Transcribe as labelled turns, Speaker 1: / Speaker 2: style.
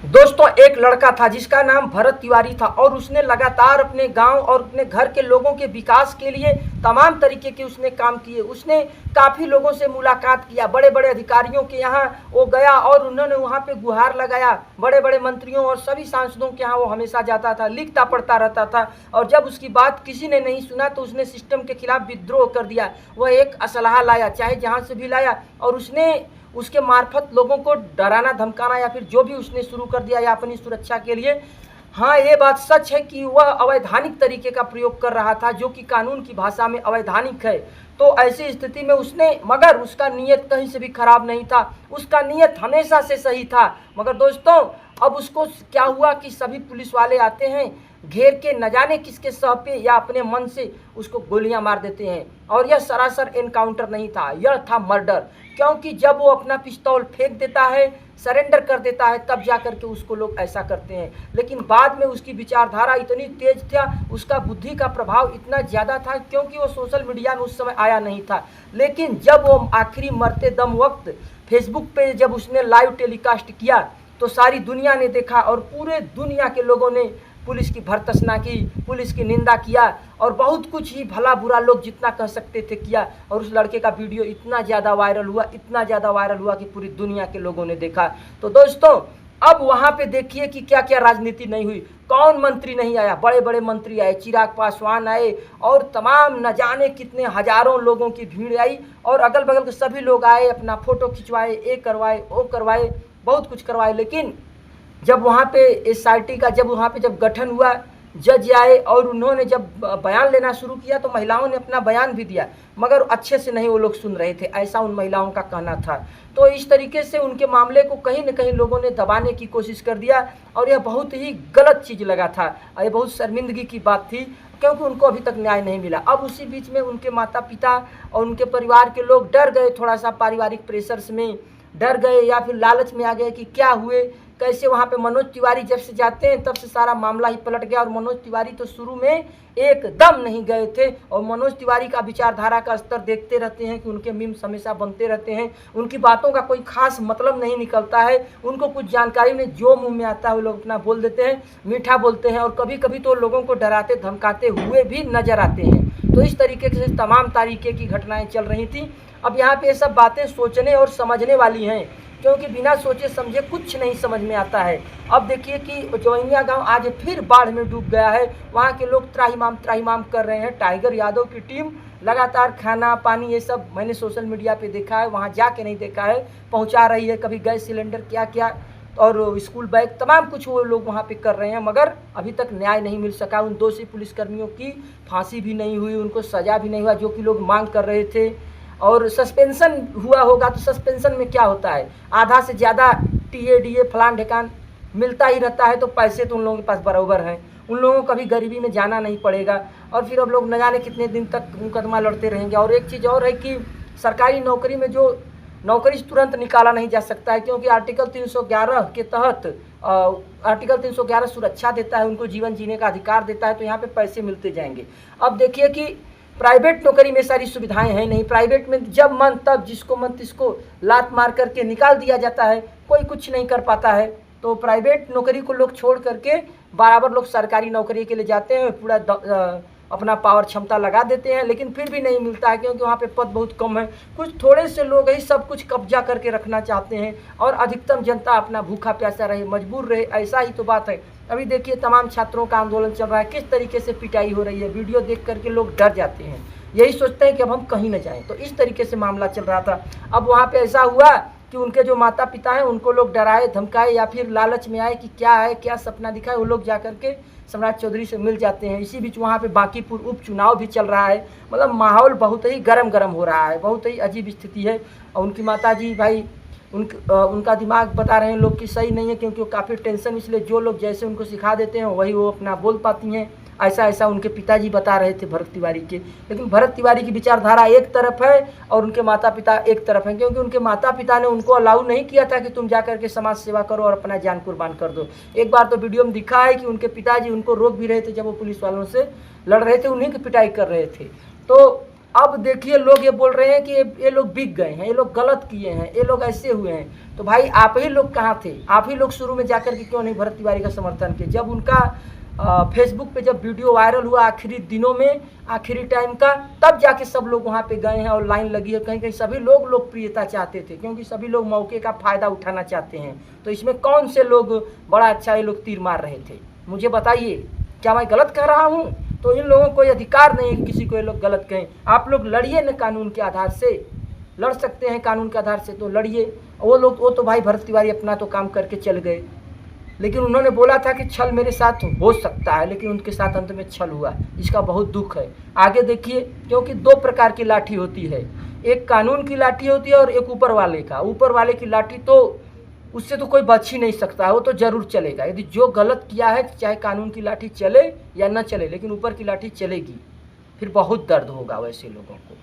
Speaker 1: दोस्तों, एक लड़का था जिसका नाम भरत तिवारी था और उसने लगातार अपने गांव और अपने घर के लोगों के विकास के लिए तमाम तरीके के उसने काम किए। उसने काफ़ी लोगों से मुलाकात किया, बड़े बड़े अधिकारियों के यहाँ वो गया और उन्होंने वहाँ पे गुहार लगाया। बड़े बड़े मंत्रियों और सभी सांसदों के यहाँ वो हमेशा जाता था, लिखता पढ़ता रहता था। और जब उसकी बात किसी ने नहीं सुना तो उसने सिस्टम के खिलाफ विद्रोह कर दिया। वह एक असलहा लाया, चाहे जहाँ से भी लाया, और उसने उसके मार्फत लोगों को डराना धमकाना या फिर जो भी उसने शुरू कर दिया या अपनी सुरक्षा के लिए। हाँ, ये बात सच है कि वह अवैधानिक तरीके का प्रयोग कर रहा था, जो कि कानून की भाषा में अवैधानिक है। तो ऐसी स्थिति में उसने, मगर उसका नीयत कहीं से भी खराब नहीं था, उसका नीयत हमेशा से सही था। मगर दोस्तों, अब उसको क्या हुआ कि सभी पुलिस वाले आते हैं, घेर के न जाने किसके सह पे या अपने मन से उसको गोलियां मार देते हैं। और यह सरासर एनकाउंटर नहीं था, यह था मर्डर। क्योंकि जब वो अपना पिस्तौल फेंक देता है, सरेंडर कर देता है, तब जा करके उसको लोग ऐसा करते हैं। लेकिन बाद में उसकी विचारधारा इतनी तेज था, उसका बुद्धि का प्रभाव इतना ज़्यादा था, क्योंकि वो सोशल मीडिया में उस समय आया नहीं था। लेकिन जब वो आखिरी मरते दम वक्त फेसबुक पे जब उसने लाइव टेलीकास्ट किया तो सारी दुनिया ने देखा और पूरे दुनिया के लोगों ने पुलिस की भर्त्सना की, पुलिस की निंदा किया और बहुत कुछ ही भला बुरा लोग जितना कह सकते थे किया। और उस लड़के का वीडियो इतना ज़्यादा वायरल हुआ, इतना ज़्यादा वायरल हुआ कि पूरी दुनिया के लोगों ने देखा। तो दोस्तों, अब वहाँ पे देखिए कि क्या क्या राजनीति नहीं हुई। कौन मंत्री नहीं आया, बड़े बड़े मंत्री आए, चिराग पासवान आए और तमाम न जाने कितने हजारों लोगों की भीड़ आई और अगल बगल के सभी लोग आए, अपना फोटो खिंचवाए, ये करवाए वो करवाए, बहुत कुछ करवाए। लेकिन जब वहाँ पे एसआईटी का जब गठन हुआ, जज आए और उन्होंने जब बयान लेना शुरू किया तो महिलाओं ने अपना बयान भी दिया, मगर अच्छे से नहीं वो लोग सुन रहे थे, ऐसा उन महिलाओं का कहना था। तो इस तरीके से उनके मामले को कहीं न कहीं लोगों ने दबाने की कोशिश कर दिया और यह बहुत ही गलत चीज़ लगा था। ये बहुत शर्मिंदगी की बात थी, क्योंकि उनको अभी तक न्याय नहीं मिला। अब उसी बीच में उनके माता पिता और उनके परिवार के लोग डर गए, थोड़ा सा पारिवारिक प्रेशर्स में डर गए या फिर लालच में आ गए कि क्या हुए कैसे। वहाँ पे मनोज तिवारी जब से जाते हैं तब से सारा मामला ही पलट गया। और मनोज तिवारी तो शुरू में एकदम नहीं गए थे और मनोज तिवारी का विचारधारा का स्तर देखते रहते हैं कि उनके मीम्स हमेशा बनते रहते हैं, उनकी बातों का कोई खास मतलब नहीं निकलता है, उनको कुछ जानकारी में जो मुंह में आता है वो लोग अपना बोल देते हैं, मीठा बोलते हैं और कभी कभी तो लोगों को डराते धमकाते हुए भी नजर आते हैं। तो इस तरीके से तमाम तरीके की घटनाएं चल रही थी। अब यहाँ पे ये सब बातें सोचने और समझने वाली हैं, क्योंकि बिना सोचे समझे कुछ नहीं समझ में आता है। अब देखिए कि जोइनिया गांव आज फिर बाढ़ में डूब गया है, वहाँ के लोग त्राहिमाम त्राहिमाम कर रहे हैं। टाइगर यादव की टीम लगातार खाना पानी ये सब मैंने सोशल मीडिया पे देखा है, वहाँ जाके नहीं देखा है, पहुँचा रही है, कभी गैस सिलेंडर क्या क्या और स्कूल बैग तमाम कुछ वो लोग वहाँ पे कर रहे हैं। मगर अभी तक न्याय नहीं मिल सका। उन दोषी पुलिसकर्मियों की फांसी भी नहीं हुई, उनको सज़ा भी नहीं हुआ जो कि लोग मांग कर रहे थे। और सस्पेंशन हुआ होगा तो सस्पेंशन में क्या होता है, आधा से ज़्यादा टीए डीए फलान ढेकान मिलता ही रहता है, तो पैसे तो उन लोगों के पास बराबर हैं, उन लोगों को कभी गरीबी में जाना नहीं पड़ेगा। और फिर अब लोग न जाने कितने दिन तक मुकदमा लड़ते रहेंगे। और एक चीज़ और है कि सरकारी नौकरी में जो नौकरी तुरंत निकाला नहीं जा सकता है, क्योंकि आर्टिकल 311 के तहत आर्टिकल 311 सुरक्षा देता है, उनको जीवन जीने का अधिकार देता है, तो यहाँ पे पैसे मिलते जाएंगे। अब देखिए कि प्राइवेट नौकरी में सारी सुविधाएं हैं नहीं, प्राइवेट में जब मन तब जिसको मन तिसको लात मार करके निकाल दिया जाता है, कोई कुछ नहीं कर पाता है। तो प्राइवेट नौकरी को लोग छोड़ करके बराबर लोग सरकारी नौकरी के लिए जाते हैं, पूरा अपना पावर क्षमता लगा देते हैं, लेकिन फिर भी नहीं मिलता है, क्योंकि वहाँ पे पद बहुत कम है। कुछ थोड़े से लोग ही सब कुछ कब्जा करके रखना चाहते हैं और अधिकतम जनता अपना भूखा प्यासा रहे, मजबूर रहे, ऐसा ही तो बात है। अभी देखिए तमाम छात्रों का आंदोलन चल रहा है, किस तरीके से पिटाई हो रही है, वीडियो देख करके लोग डर जाते हैं, यही सोचते हैं कि अब हम कहीं न जाएं। तो इस तरीके से मामला चल रहा था। अब वहाँ पे ऐसा हुआ कि उनके जो माता पिता हैं उनको लोग डराए धमकाए या फिर लालच में आए कि क्या है क्या सपना दिखाए, वो लोग जा करके सम्राट चौधरी से मिल जाते हैं। इसी बीच वहाँ पे बांकीपुर उपचुनाव भी चल रहा है, मतलब माहौल बहुत ही गरम हो रहा है, बहुत ही अजीब स्थिति है। और उनकी माताजी भाई उनका दिमाग बता रहे हैं लोग कि सही नहीं है, क्योंकि वो काफ़ी टेंशन, इसलिए जो लोग जैसे उनको सिखा देते हैं वही वो अपना बोल पाती हैं। ऐसा ऐसा उनके पिताजी बता रहे थे भरत तिवारी के। लेकिन भरत तिवारी की विचारधारा एक तरफ है और उनके माता पिता एक तरफ हैं, क्योंकि उनके माता पिता ने उनको अलाउ नहीं किया था कि तुम जा करके समाज सेवा करो और अपना जान कुर्बान कर दो। एक बार तो वीडियो में दिखा है कि उनके पिताजी उनको रोक भी रहे थे, जब वो पुलिस वालों से लड़ रहे थे, उन्हीं की पिटाई कर रहे थे। तो अब देखिए लोग ये बोल रहे हैं कि ये लोग बिक गए हैं, ये लोग गलत किए हैं, ये लोग ऐसे हुए हैं। तो भाई आप ही लोग कहाँ थे? आप ही लोग शुरू में जाकर के क्यों नहीं भरत तिवारी का समर्थन किए? जब उनका फेसबुक पे जब वीडियो वायरल हुआ आखिरी दिनों में, आखिरी टाइम का, तब जाके सब लोग वहाँ पे गए हैं और लाइन लगी है। कहीं कहीं सभी लोग लोकप्रियता चाहते थे, क्योंकि सभी लोग मौके का फ़ायदा उठाना चाहते हैं। तो इसमें कौन से लोग बड़ा अच्छा ये लोग तीर मार रहे थे? मुझे बताइए, क्या मैं गलत कह रहा हूँ? तो इन लोगों को अधिकार नहीं है कि किसी को ये लोग गलत कहें। आप लोग लड़िए न कानून के आधार से, लड़ सकते हैं कानून के आधार से तो लड़िए। वो तो भाई भरत तिवारी अपना तो काम करके चल गए, लेकिन उन्होंने बोला था कि छल मेरे साथ हो सकता है, लेकिन उनके साथ अंत में छल हुआ। इसका बहुत दुख है। आगे देखिए, क्योंकि दो प्रकार की लाठी होती है, एक कानून की लाठी होती है और एक ऊपर वाले का। ऊपर वाले की लाठी तो उससे तो कोई बच ही नहीं सकता, वो तो जरूर चलेगा। यदि जो गलत किया है, चाहे कानून की लाठी चले या न चले, लेकिन ऊपर की लाठी चलेगी। फिर बहुत दर्द होगा वैसे लोगों को।